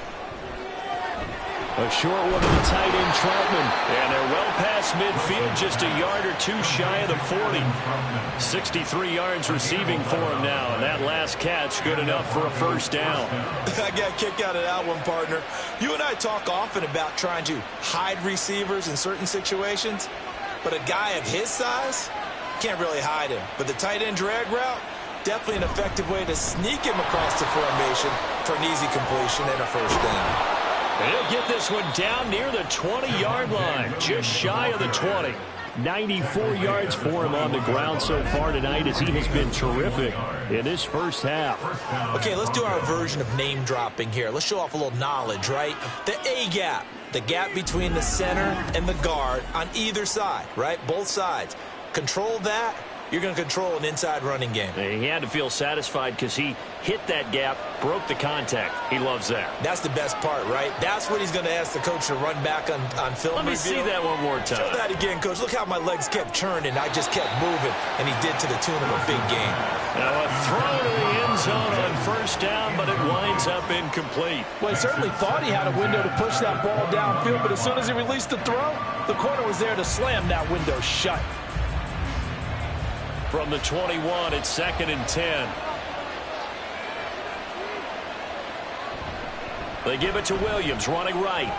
A short one to the tight end, Troutman. And they're well past midfield, just a yard or 2 shy of the 40. 63 yards receiving for him now, and that last catch good enough for a first down. I got a kick out of that one, partner. You and I talk often about trying to hide receivers in certain situations, but a guy of his size can't really hide him. But the tight end drag route, definitely an effective way to sneak him across the formation for an easy completion and a first down. And he'll get this one down near the 20-yard line, just shy of the 20. 94 yards for him on the ground so far tonight as he has been terrific in this first half. Okay, let's do our version of name dropping here. Let's show off a little knowledge, right? The A-gap, the gap between the center and the guard on either side, right? Both sides. Control that. You're going to control an inside running game. He had to feel satisfied because he hit that gap, broke the contact. He loves that. That's the best part, right? That's what he's going to ask the coach to run back on film Let me review. see that one more time. Show that again, coach. Look how my legs kept churning. I just kept moving, and he did to the tune of a big game. Now a throw to the end zone on first down, but it winds up incomplete. Well, he certainly thought he had a window to push that ball downfield, but as soon as he released the throw, the corner was there to slam that window shut. From the 21, it's 2nd and 10. They give it to Williams, running right.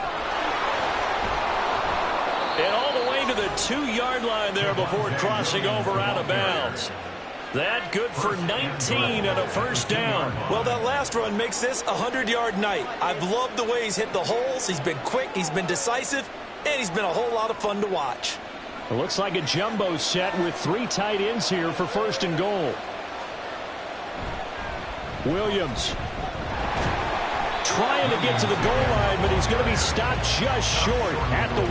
And all the way to the 2-yard line there before crossing over out of bounds. That good for 19 and a first down. Well, that last run makes this a 100-yard night. I've loved the way he's hit the holes. He's been quick, he's been decisive, and he's been a whole lot of fun to watch. It looks like a jumbo set with 3 tight ends here for 1st and goal. Williams trying to get to the goal line, but he's going to be stopped just short at the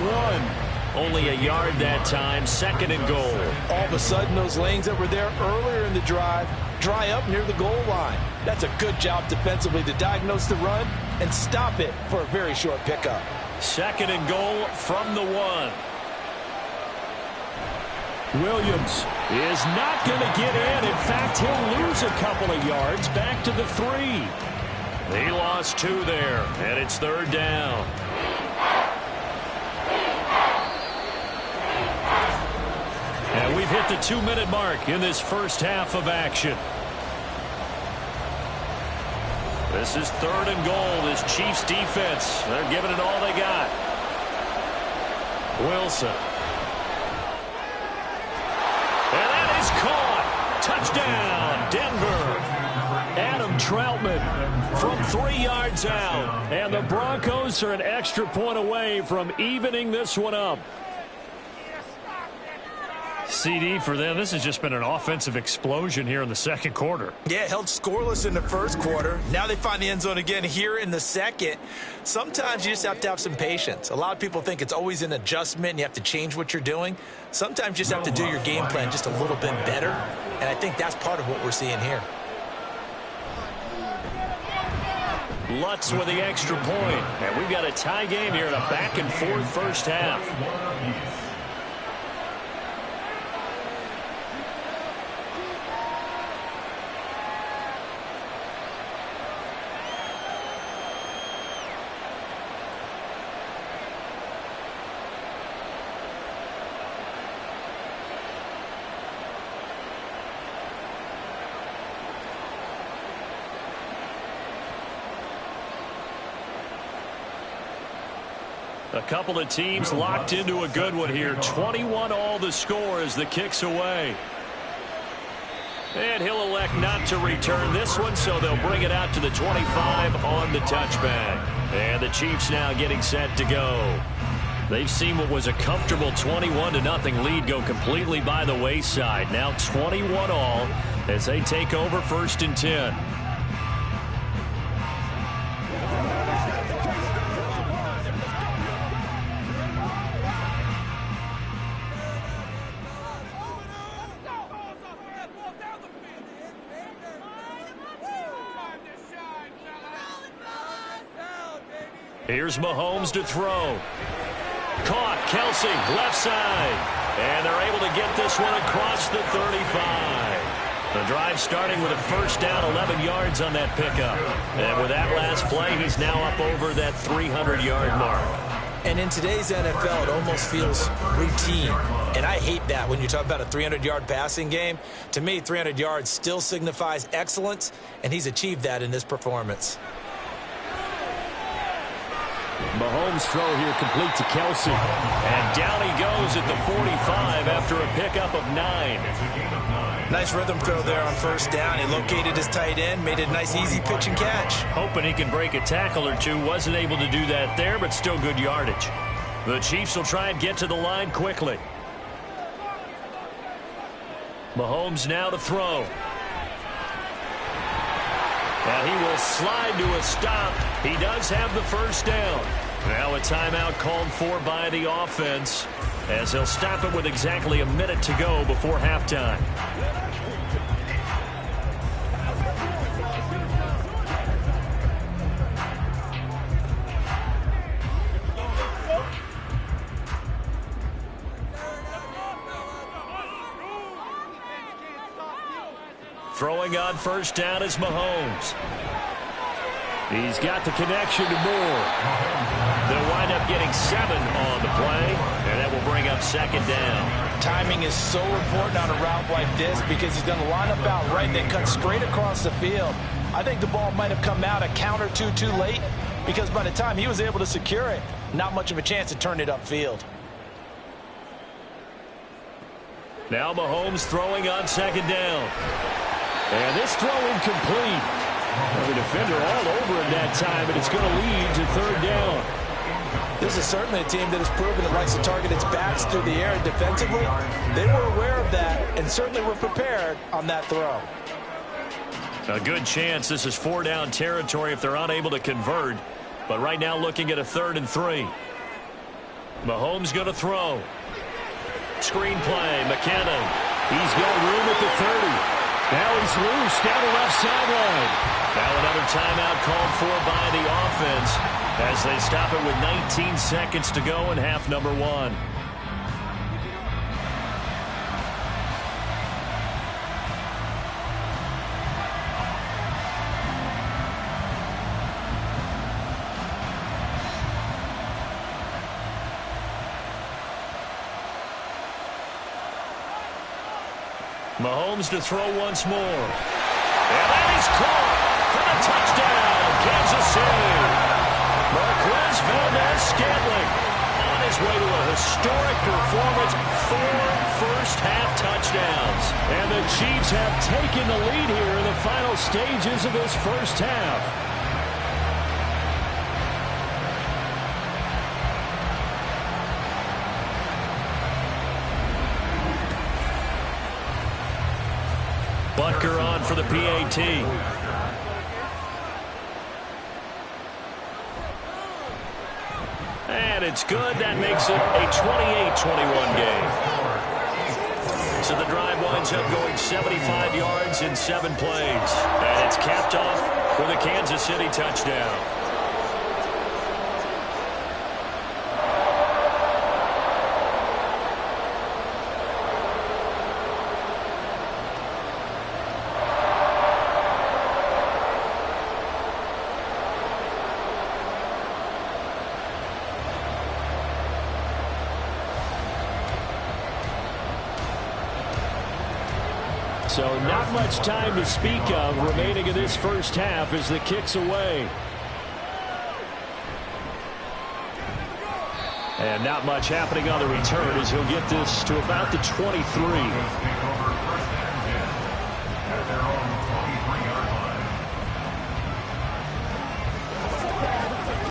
1. Only a yard that time, 2nd and goal. All of a sudden, those lanes that were there earlier in the drive dry up near the goal line. That's a good job defensively to diagnose the run and stop it for a very short pickup. 2nd and goal from the 1. Williams is not going to get in. In fact, he'll lose a couple of yards back to the 3. He lost 2 there, and it's 3rd down. And we've hit the 2-minute mark in this first half of action. This is 3rd and goal. This Chiefs defense, they're giving it all they got. Wilson. And that is caught. Touchdown, Denver. Adam Troutman from 3 yards out. And the Broncos are an extra point away from evening this one up. CD for them, this has just been an offensive explosion here in the second quarter. Yeah, held scoreless in the first quarter. Now they find the end zone again here in the second. Sometimes you just have to have some patience. A lot of people think it's always an adjustment and you have to change what you're doing. Sometimes you just have to do your game plan just a little bit better, and I think that's part of what we're seeing here. Lutz with the extra point. And we've got a tie game here in a back-and-forth first half. A couple of teams locked into a good one here. 21 all the score as the kick's away. And he'll elect not to return this one, so they'll bring it out to the 25 on the touchback. And the Chiefs now getting set to go. They've seen what was a comfortable 21-0 lead go completely by the wayside. Now 21 all as they take over 1st and 10. Here's Mahomes to throw. Caught. Kelsey, left side. And they're able to get this one across the 35. The drive starting with a first down, 11 yards on that pickup. And with that last play, he's now up over that 300-yard mark. And in today's NFL, it almost feels routine. And I hate that when you talk about a 300-yard passing game. To me, 300 yards still signifies excellence, and he's achieved that in this performance. Mahomes' throw here complete to Kelsey. And down he goes at the 45 after a pickup of 9. Nice rhythm throw there on first down. He located his tight end, made it a nice, easy pitch and catch. Hoping he can break a tackle or two. Wasn't able to do that there, but still good yardage. The Chiefs will try and get to the line quickly. Mahomes now to throw. And he will slide to a stop. He does have the first down. Now a timeout called for by the offense as they'll stop it with exactly a minute to go before halftime. Throwing on first down is Mahomes. He's got the connection to Moore. They'll wind up getting 7 on the play, and that will bring up second down. Timing is so important on a route like this because he's going to line up out right, then cut straight across the field. I think the ball might have come out a count or two too late because by the time he was able to secure it, not much of a chance to turn it upfield. Now Mahomes throwing on second down. And this throw incomplete. The defender all over him that time, and it's going to lead to third down. This is certainly a team that has proven it likes to target its backs through the air defensively. They were aware of that and certainly were prepared on that throw. A good chance this is 4-down territory if they're unable to convert. But right now looking at a 3rd and 3. Mahomes going to throw. Screen play, McKinnon. He's got room at the 30. Now he's loose down the left sideline. Now another timeout called for by the offense as they stop it with 19 seconds to go in half number 1. Mahomes to throw once more. And that is caught for the touchdown, Kansas City. Marquez Valdez-Scantling on his way to a historic performance, 4 first-half touchdowns. And the Chiefs have taken the lead here in the final stages of this first half. Butker on for the PAT. And it's good. That makes it a 28-21 game. So the drive winds up going 75 yards in 7 plays. And it's capped off with a Kansas City touchdown. So not much time to speak of remaining in this first half as the kick's away. And not much happening on the return as he'll get this to about the 23.